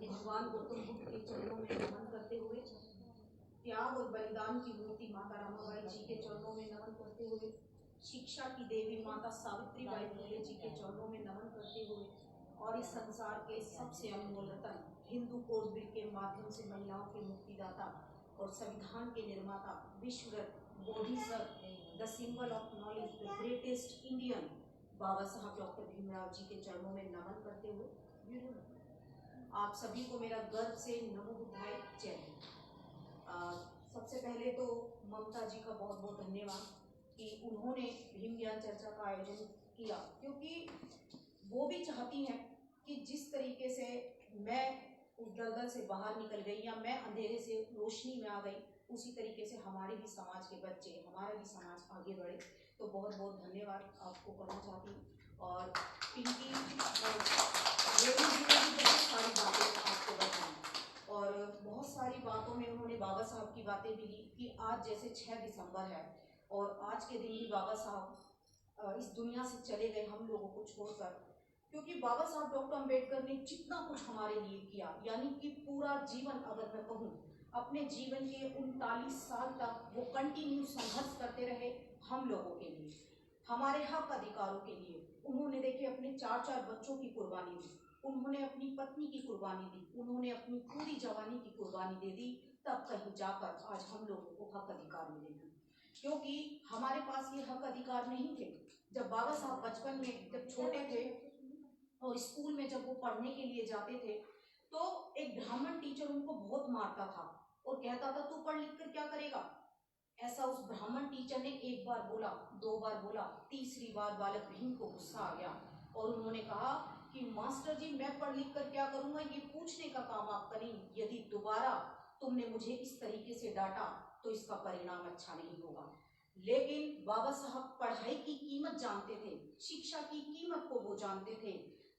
भगवान गौतम बुद्ध के चरणों में नमन करते हुए, त्याग और बलिदान की मूर्ति माता रमाबाई जी के चरणों में नमन करते हुए, शिक्षा की देवी माता सावित्रीबाई फुले जी के चरणों में नमन करते हुए और इस संसार के सबसे अनमोल रतन हिंदू कोड बिल के माध्यम से महिलाओं के मुक्तिदाता और संविधान के निर्माता, विश्वरत्न बोधिसत्व, the symbol of knowledge, the greatest Indian Baba Sahab doctor Bhimrao ji के चरणों में नमन करते हुए आप सभी को मेरा गर्व से नमो बुद्धाय जय हिंद। सबसे पहले तो ममता जी का बहुत बहुत धन्यवाद कि उन्होंने भीम ज्ञान चर्चा का आयोजन किया, क्योंकि वो भी चाहती हैं कि जिस तरीके से मैं उस दलदल से बाहर निकल गई या मैं अंधेरे से रोशनी में आ गई, उसी तरीके से हमारे भी समाज के बच्चे, हमारा भी समाज आगे बढ़े। तो बहुत बहुत धन्यवाद आपको करना चाहती हूँ। और पिंकी बहुत सारी बातें आपको बताई और बहुत सारी बातों में उन्होंने बाबा साहब की बातें भी ली कि आज जैसे 6 दिसंबर है और आज के दिन ही बाबा साहब इस दुनिया से चले गए हम लोगों को छोड़कर, क्योंकि बाबा साहब डॉक्टर अंबेडकर ने जितना कुछ हमारे लिए किया, यानी कि पूरा जीवन अगर मैं कहूँ अपने जीवन के 39 साल तक वो कंटिन्यू संघर्ष करते रहे हम लोगों के लिए, हमारे हक अधिकारों के लिए। उन्होंने देखिए अपने 4 बच्चों की कुर्बानी दी, उन्होंने अपनी पत्नी की कुर्बानी दी, उन्होंने अपनी पूरी जवानी की कुर्बानी दे दी, तब कहीं जाकर आज हम लोगों को हक अधिकार मिले हैं। क्योंकि हमारे पास ये हक अधिकार नहीं थे। जब बाबा साहब बचपन में जब छोटे थे और स्कूल में जब वो पढ़ने के लिए जाते थे, तो एक ब्राह्मण टीचर उनको बहुत मारता था और कहता था तू पढ़ लिख कर क्या करेगा। ऐसा उस ब्राह्मण टीचर ने 1 बार बोला, 2 बार बोला, तीसरी बार बालक भीम को गुस्सा आ गया और उन्होंने कहा कि मास्टर जी मैं पढ़ लिख कर क्या करूंगा, ये पूछने का काम आपका नहीं। यदि दोबारा तुमने मुझे इस तरीके से डांटा तो इसका परिणाम अच्छा नहीं होगा। लेकिन बाबा साहब पढ़ाई की कीमत जानते थे, शिक्षा की कीमत को वो जानते थे।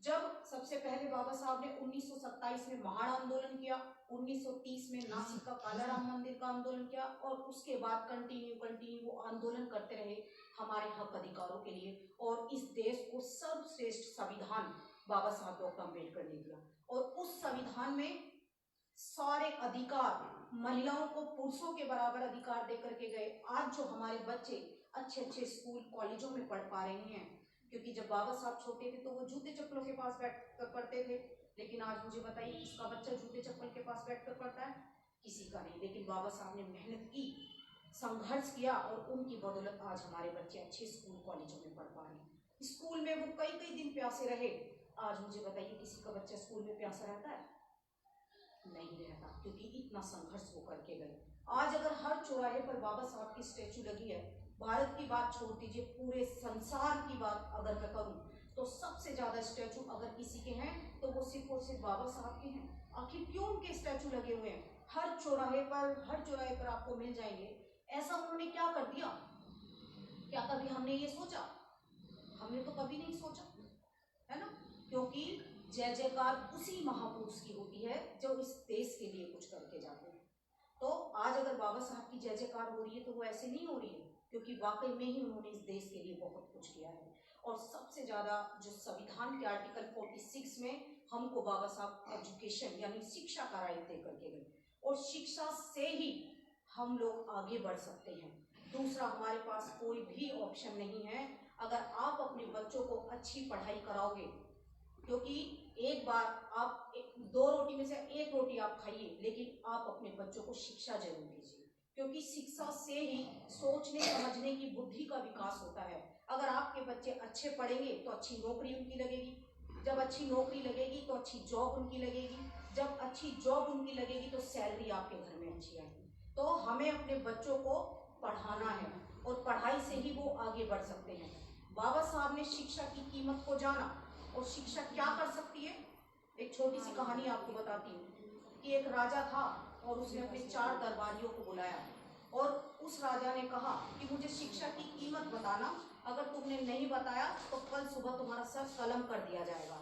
जब सबसे पहले बाबा साहब ने 1927 में महाड़ आंदोलन किया, 1930 में नासिक का कालाराम मंदिर का आंदोलन किया और उसके बाद कंटिन्यू वो आंदोलन करते रहे हमारे हक अधिकारों के लिए। और इस देश को सर्वश्रेष्ठ संविधान बाबा साहब डॉक्टर अंबेडकर ने दिया और उस संविधान में सारे अधिकार महिलाओं को पुरुषों के बराबर अधिकार दे करके गए। आज जो हमारे बच्चे अच्छे अच्छे स्कूल कॉलेजों में पढ़ पा रहे हैं, क्योंकि जब बाबा साहब छोटे थे तो वो जूते चप्पलों के पास बैठ कर पढ़ते थे, लेकिन आज मुझे बताइए किसका बच्चा जूते चप्पल के पास बैठ कर पढ़ता है? किसी का नहीं। लेकिन बाबा साहब ने मेहनत की, संघर्ष किया और उनकी बदौलत आज हमारे बच्चे अच्छे स्कूल कॉलेजों में पढ़ पा रहे हैं। स्कूल में वो कई दिन प्यासे रहे, आज मुझे बताइए किसी का बच्चा स्कूल में प्यासा रहता है? नहीं रहता, क्योंकि इतना संघर्ष वो करके गए। आज अगर हर चौराहे पर बाबा साहब की स्टैचू लगी है, भारत की बात छोड़ दीजिए, पूरे संसार की बात अगर मैं करूं तो सबसे ज्यादा स्टैचू अगर किसी के हैं तो वो सिर्फ और सिर्फ बाबा साहब के हैं। आखिर क्यों उनके स्टैचू लगे हुए हैं? हर चौराहे पर आपको मिल जाएंगे। ऐसा उन्होंने क्या कर दिया? क्या कभी हमने ये सोचा? हमने तो कभी नहीं सोचा, है ना? क्योंकि जय जयकार उसी महापुरुष की होती है जो इस देश के लिए कुछ करके जाते हैं। तो आज अगर बाबा साहब की जय जयकार हो रही है तो वो ऐसे नहीं हो रही है, क्योंकि वाकई में ही उन्होंने इस देश के लिए बहुत कुछ किया है। और सबसे ज्यादा जो संविधान के आर्टिकल 46 में हमको बाबा साहब एजुकेशन यानी शिक्षा का राइट दे करके गए और शिक्षा से ही हम लोग आगे बढ़ सकते हैं। दूसरा हमारे पास कोई भी ऑप्शन नहीं है। अगर आप अपने बच्चों को अच्छी पढ़ाई कराओगे, क्योंकि एक बार आप 2 रोटी में से 1 रोटी आप खाइए, लेकिन आप अपने बच्चों को शिक्षा जरूर दीजिए, क्योंकि शिक्षा से ही सोचने समझने की बुद्धि का विकास होता है। अगर आपके बच्चे अच्छे पढ़ेंगे तो अच्छी नौकरी उनकी लगेगी, जब अच्छी नौकरी लगेगी तो अच्छी जॉब उनकी लगेगी, जब अच्छी जॉब उनकी लगेगी तो सैलरी आपके घर में अच्छी आएगी। तो हमें अपने बच्चों को पढ़ाना है और पढ़ाई से ही वो आगे बढ़ सकते हैं। बाबा साहब ने शिक्षा की कीमत को जाना और शिक्षा क्या कर सकती है। एक छोटी सी कहानी आपको बताती हूँ कि एक राजा था और उसने अपने 4 दरबारियों को बुलाया और उस राजा ने कहा कि मुझे शिक्षा की कीमत बताना, अगर तुमने नहीं बताया तो कल सुबह तुम्हारा सर कलम कर दिया जाएगा।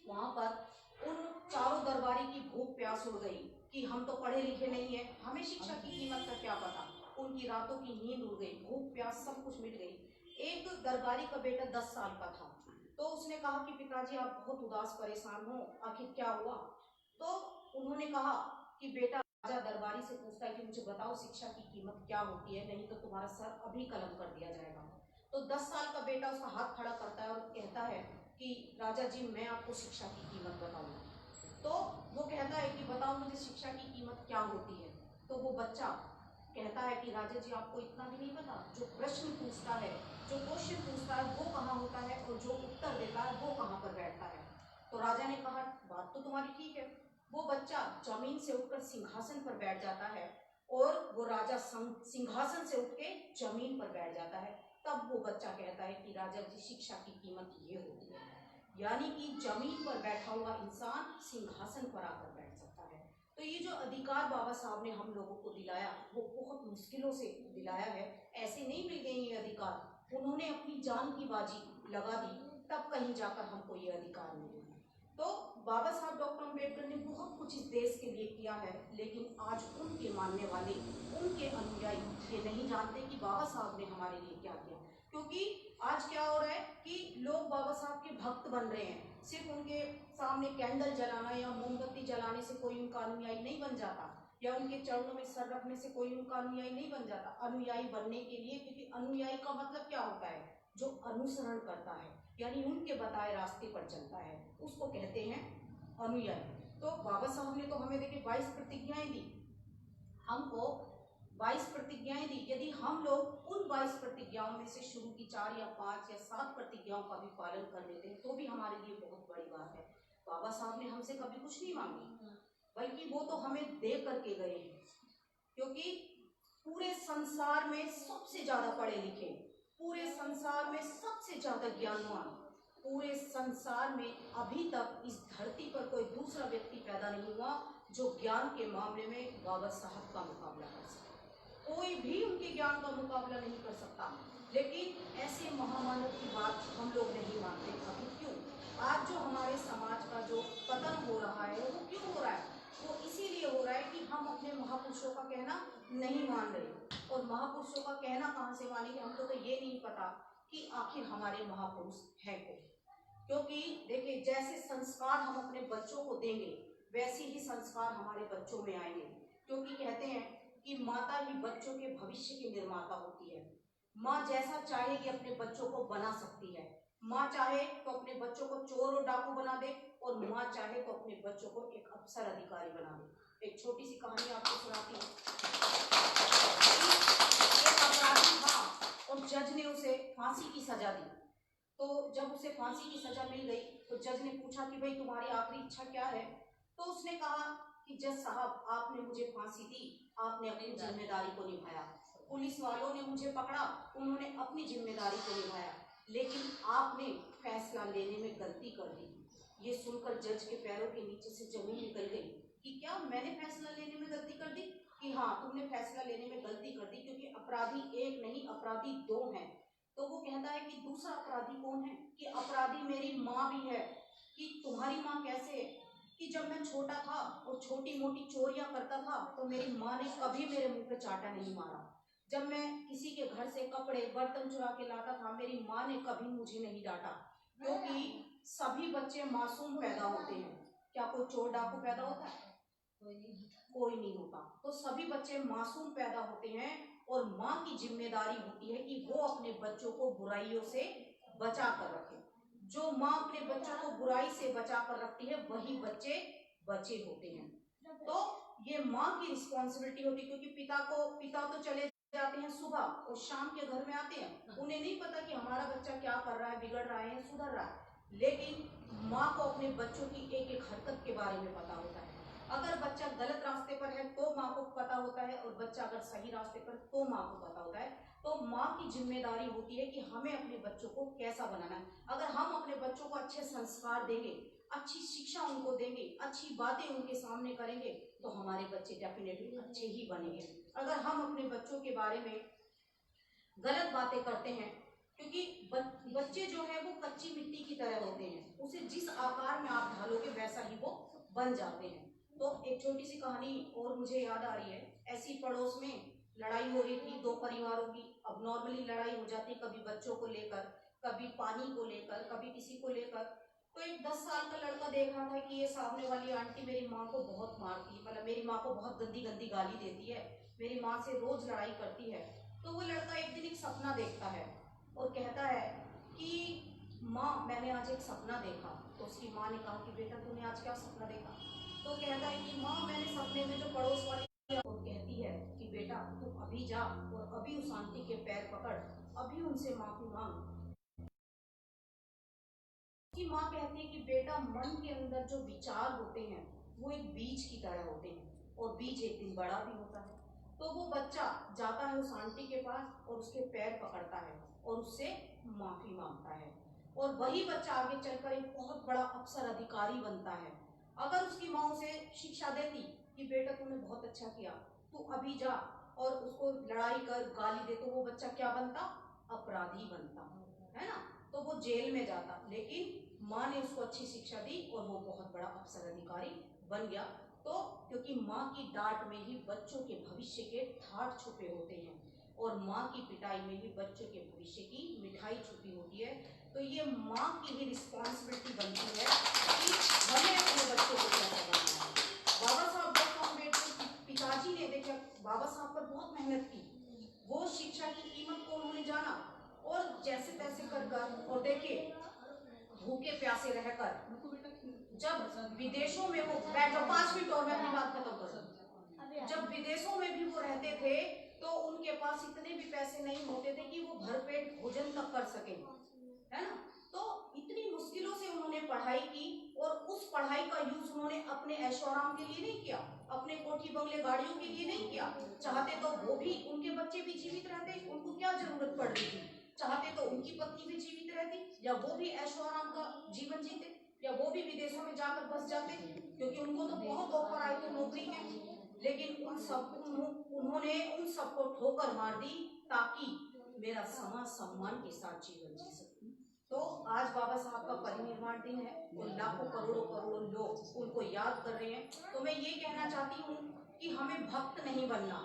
वहां पर उन 4 दरबारी की भूख प्यास उड़ गई कि हम तो पढ़े लिखे नहीं है, हमें शिक्षा की कीमत का क्या पता। उनकी रातों की नींद उड़ गई, भूख प्यास सब कुछ मिट गई। एक दरबारी का बेटा 10 साल का था। तो उसने कहा कि पिताजी आप बहुत उदास परेशान हो, आखिर क्या हुआ? तो उन्होंने कहा कि बेटा, राजा दरबारी से पूछता है कि मुझे बताओ शिक्षा की कीमत क्या होती है, नहीं तो तुम्हारा सर अभी कलम कर दिया जाएगा। तो 10 साल का बेटा उसका हाथ खड़ा करता है और कहता है कि राजा जी मैं आपको शिक्षा की कीमत बताऊंगा। तो वो कहता है कि बताओ मुझे शिक्षा की कीमत क्या होती है। तो वो बच्चा कहता है कि राजा जी आपको इतना भी नहीं पता, जो प्रश्न पूछता है, जो क्वेश्चन पूछता है वो कहाँ होता है और जो उत्तर देता है वो कहाँ पर बैठता है। तो राजा ने कहा बात तो तुम्हारी ठीक है। वो बच्चा जमीन से उठकर सिंहासन पर बैठ जाता है और वो राजा सिंहासन से उठ के जमीन पर बैठ जाता है। तब वो बच्चा कहता है कि राजा जी शिक्षा की कीमत ये होती है, यानी कि जमीन पर बैठा हुआ इंसान सिंहासन पर आकर बैठ सकता है। तो ये जो अधिकार बाबा साहब ने हम लोगों को दिलाया वो बहुत मुश्किलों से दिलाया है, ऐसे नहीं मिल गए ये अधिकार। उन्होंने अपनी जान की बाजी लगा दी, तब कहीं जाकर हमको ये अधिकार मिले। तो बाबा साहब डॉक्टर अम्बेडकर ने बहुत कुछ इस देश के लिए किया है, लेकिन आज उनके मानने वाले, उनके अनुयायी ये नहीं जानते कि बाबा साहब ने हमारे लिए क्या किया। क्योंकि आज क्या हो रहा है कि लोग बाबा साहब के भक्त बन रहे हैं, सिर्फ उनके सामने कैंडल जलाना या मोमबत्ती जलाने से कोई उनका अनुयायी नहीं बन जाता, या उनके चरणों में सर रखने से कोई उनका अनुयायी नहीं बन जाता। अनुयायी बनने के लिए, क्योंकि अनुयायी का मतलब क्या होता है, जो अनुसरण करता है, यानी उनके बताए रास्ते पर चलता है, उसको कहते हैं अनुयायी। तो बाबा साहब ने तो हमें देखिए 22 प्रतिज्ञाएं दी, हमको 22 प्रतिज्ञाएं दी। यदि हम लोग उन 22 प्रतिज्ञाओं में से शुरू की 4 या 5 या 7 प्रतिज्ञाओं का भी पालन कर लेते हैं तो भी हमारे लिए बहुत बड़ी बात है। बाबा साहब ने हमसे कभी कुछ नहीं मांगी, बल्कि वो तो हमें दे करके गए हैं। क्योंकि पूरे संसार में सबसे ज्यादा पढ़े लिखे, पूरे संसार में सबसे ज्यादा ज्ञानवान, पूरे संसार में अभी तक इस धरती पर कोई दूसरा व्यक्ति पैदा नहीं हुआ जो ज्ञान के मामले में बाबा साहब का मुकाबला कर सके। कोई भी उनके ज्ञान का मुकाबला नहीं कर सकता। लेकिन ऐसे महामानव की बात हम लोग नहीं मानते। अभी क्यों? आज जो हमारे समाज का जो पतन हो रहा है वो क्यों हो रहा है? वो इसीलिए हो रहा है कि हम अपने महापुरुषों का कहना नहीं मान रहे। और महापुरुषों का कहना कहाँ से मानेंगे? हमको तो ये नहीं पता कि आखिर हमारे महापुरुष है कौन। क्योंकि देखिए, जैसे संस्कार हम अपने बच्चों को देंगे वैसे ही संस्कार हमारे बच्चों में आएंगे। क्योंकि कहते हैं कि माता ही बच्चों के भविष्य की निर्माता होती है। माँ जैसा चाहेगी अपने बच्चों को बना सकती है। माँ चाहे तो अपने बच्चों को चोर और डाकू बना दे, और माँ चाहे तो अपने बच्चों को एक अफसर अधिकारी बना दे। एक छोटी सी कहानी आपको सुनाती हूँ। एक अपराधी था और जज ने उसे फांसी की सजा दी। तो जब उसे फांसी की सजा मिल गई तो जज ने पूछा कि भाई तुम्हारी आखिरी इच्छा क्या है? तो उसने कहा कि जज साहब, आपने मुझे फांसी दी, आपने अपनी जिम्मेदारी को निभाया। पुलिस वालों ने मुझे पकड़ा, उन्होंने अपनी जिम्मेदारी को निभाया, लेकिन आपने फैसला लेने में गलती कर दी। ये सुनकर जज के पैरों के नीचे से जमीन निकल गई कि क्या मैंने फैसला लेने में गलती कर दी? कि हाँ, तुमने फैसला लेने में गलती कर दी, क्योंकि अपराधी एक नहीं, अपराधी दो हैं। तो वो कहता है कि दूसरा अपराधी कौन है? कि अपराधी मेरी माँ भी है। कि तुम्हारी माँ कैसे है? कि जब मैं छोटा था और छोटी मोटी चोरियां करता था तो मेरी माँ ने कभी मेरे मुंह पे चाटा नहीं मारा। जब मैं किसी के घर से कपड़े बर्तन चुरा के लाता था मेरी माँ ने कभी मुझे नहीं डांटा। क्योंकि सभी बच्चे मासूम पैदा होते हैं। क्या कोई चोर डाकू पैदा होता है? कोई नहीं होता। तो सभी बच्चे मासूम पैदा होते हैं और माँ की जिम्मेदारी होती है कि वो अपने बच्चों को बुराइयों से बचा कर रखे। जो माँ अपने बच्चों को बुराई से बचा कर रखती है वही बच्चे बचे होते हैं। तो ये माँ की रिस्पॉन्सिबिलिटी होती है, क्योंकि पिता तो चले जाते हैं सुबह और शाम के घर में आते हैं, उन्हें नहीं पता कि हमारा बच्चा क्या कर रहा है, बिगड़ रहा है, सुधर रहा है। लेकिन माँ को अपने बच्चों की एक एक हरकत के बारे में पता होता है। अगर बच्चा गलत रास्ते पर है तो माँ को पता होता है, और बच्चा अगर सही रास्ते पर तो माँ को पता होता है। तो माँ की जिम्मेदारी होती है कि हमें अपने बच्चों को कैसा बनाना है। अगर हम अपने बच्चों को अच्छे संस्कार देंगे, अच्छी शिक्षा उनको देंगे, अच्छी बातें उनके सामने करेंगे, तो हमारे बच्चे डेफिनेटली अच्छे ही बनेंगे। अगर हम अपने बच्चों के बारे में गलत बातें करते हैं, क्योंकि बच्चे जो है वो कच्ची मिट्टी की तरह होते हैं, उसे जिस आकार में आप ढालोगे वैसा ही वो बन जाते हैं। तो एक छोटी सी कहानी और मुझे याद आ रही है। ऐसी पड़ोस में लड़ाई हो रही थी दो परिवारों की। अब नॉर्मली लड़ाई हो जाती, कभी बच्चों को लेकर, कभी पानी को लेकर, कभी किसी को लेकर। तो एक 10 साल का लड़का देख रहा था कि ये सामने वाली आंटी मेरी माँ को बहुत मारती है, मतलब मेरी माँ को बहुत गंदी गंदी गाली देती है, मेरी माँ से रोज लड़ाई करती है। तो वो लड़का एक दिन एक सपना देखता है और कहता है कि माँ मैंने आज एक सपना देखा। तो उसकी माँ ने कहा कि बेटा तूने आज क्या सपना देखा? तो कहता है कि माँ मैंने सपने में जो पड़ोस वाली, और कहती है कि बेटा तू अभी जा और अभी उस आंटी के पैर पकड़, अभी उनसे माफी मांग। उसकी माँ कहती है कि बेटा मन के अंदर जो विचार होते हैं वो एक बीज की तरह होते हैं और बीज एक दिन बड़ा भी होता है। तो वो बच्चा जाता है उस आंटी के पास और उसके पैर पकड़ता है और उससे माफी मांगता है, और वही बच्चा आगे चलकर एक बहुत बड़ा अफसर अधिकारी बनता है। अगर उसकी माँ उसे शिक्षा देती कि बेटा तूने बहुत अच्छा किया, तू अभी जा और उसको लड़ाई कर, गाली दे, तो वो बच्चा क्या बनता? अपराधी बनता, है ना? तो वो जेल में जाता। लेकिन माँ ने उसको अच्छी शिक्षा दी और वो बहुत बड़ा अफसर अधिकारी बन गया। तो क्योंकि माँ की डांट में ही बच्चों के भविष्य के ठाठ छुपे होते हैं और माँ की पिटाई में ही बच्चों के भविष्य की मिठाई छुपी होती है। तो ये माँ की ही रिस्पॉन्सिबिलिटी बनती है कि हमें अपने बच्चों को क्या करना है। बाबा साहब डॉक्टर अम्बेडकर के पिताजी ने, देखिए, बाबा साहब पर बहुत मेहनत की। वो शिक्षा की कीमत को उन्होंने जाना और जैसे तैसे कर और देखिए भूखे प्यासे रहकर जब विदेशों में वो बैठो 5 मिनट और मैं अपनी बात खत्म करूं। जब विदेशों में भी वो रहते थे तो उनके पास इतने भी पैसे नहीं होते थे कि वो भरपेट भोजन तक कर सके, है ना? तो इतनी मुश्किलों से उन्होंने पढ़ाई की और उस पढ़ाई का यूज उन्होंने अपने ऐशो आराम के लिए नहीं किया, अपने कोठी बंगले गाड़ियों के लिए नहीं किया। चाहते तो वो भी, उनके बच्चे भी जीवित रहते, उनको क्या जरूरत पड़ रही थी? चाहते तो उनकी पत्नी भी जीवित रहती या वो भी ऐशो आराम का जीवन जीते या वो भी विदेशों में जाकर बस जाते, क्योंकि उनको तो बहुत ऑफर आए थे नौकरी के। लेकिन उन्होंने उन सबको ठोकर मार दी ताकि मेरा समाज सम्मान के साथ जीवन जी सके। तो आज बाबा साहब का परिनिर्वाण दिन है और लाखों करोड़ों करोड़ों लोग उनको याद कर रहे हैं। तो मैं ये कहना चाहती हूँ कि हमें भक्त नहीं बनना,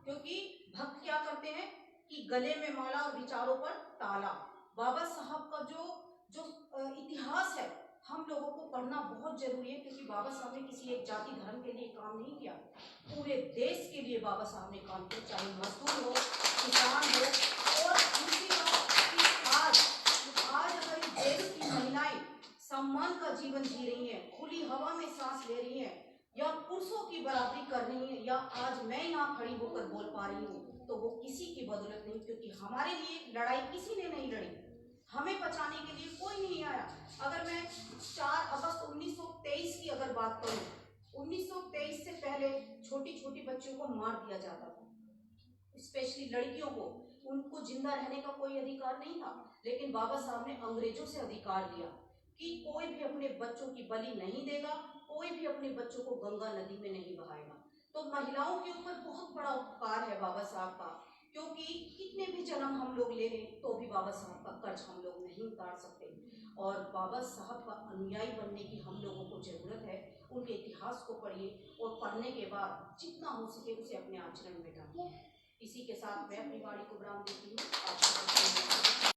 क्योंकि भक्त क्या करते हैं कि गले में माला और विचारों पर ताला। बाबा साहब का जो जो इतिहास है हम लोगों को पढ़ना बहुत जरूरी है, क्योंकि बाबा साहब ने किसी एक जाति धर्म के लिए काम नहीं किया, पूरे देश के लिए बाबा साहब ने काम किया, चाहे मजदूर हो, किसान हो। और दूसरी बात कि आज अगर इस देश की महिलाएं सम्मान का जीवन जी रही हैं, खुली हवा में सांस ले रही हैं या पुरुषों की बराबरी कर रही है, या आज मैं यहाँ खड़ी होकर बोल पा रही हूँ, तो वो किसी की बदौलत नहीं, क्योंकि हमारे लिए लड़ाई किसी ने नहीं लड़ी, हमें बचाने के लिए कोई नहीं आया। अगर मैं 4 अगस्त 1923 की अगर बात करूं, 1923 से पहले छोटी छोटी बच्चियों को मार दिया जाता था, स्पेशली लड़कियों को, उनको जिंदा रहने का कोई अधिकार नहीं था। लेकिन बाबा साहब ने अंग्रेजों से अधिकार लिया कि कोई भी अपने बच्चों की बलि नहीं देगा, कोई भी अपने बच्चों को गंगा नदी में नहीं बहाएगा। तो महिलाओं के ऊपर बहुत बड़ा उपकार है बाबा साहब का, क्योंकि कितने भी जन्म हम लोग ले लें तो भी बाबा साहब का कर्ज हम लोग नहीं उतार सकते। और बाबा साहब का अनुयायी बनने की हम लोगों को जरूरत है। उनके इतिहास को पढ़िए और पढ़ने के बाद जितना हो सके उसे अपने आचरण में डालिए। इसी के साथ मैं अपनी वाणी को विराम देती हूँ।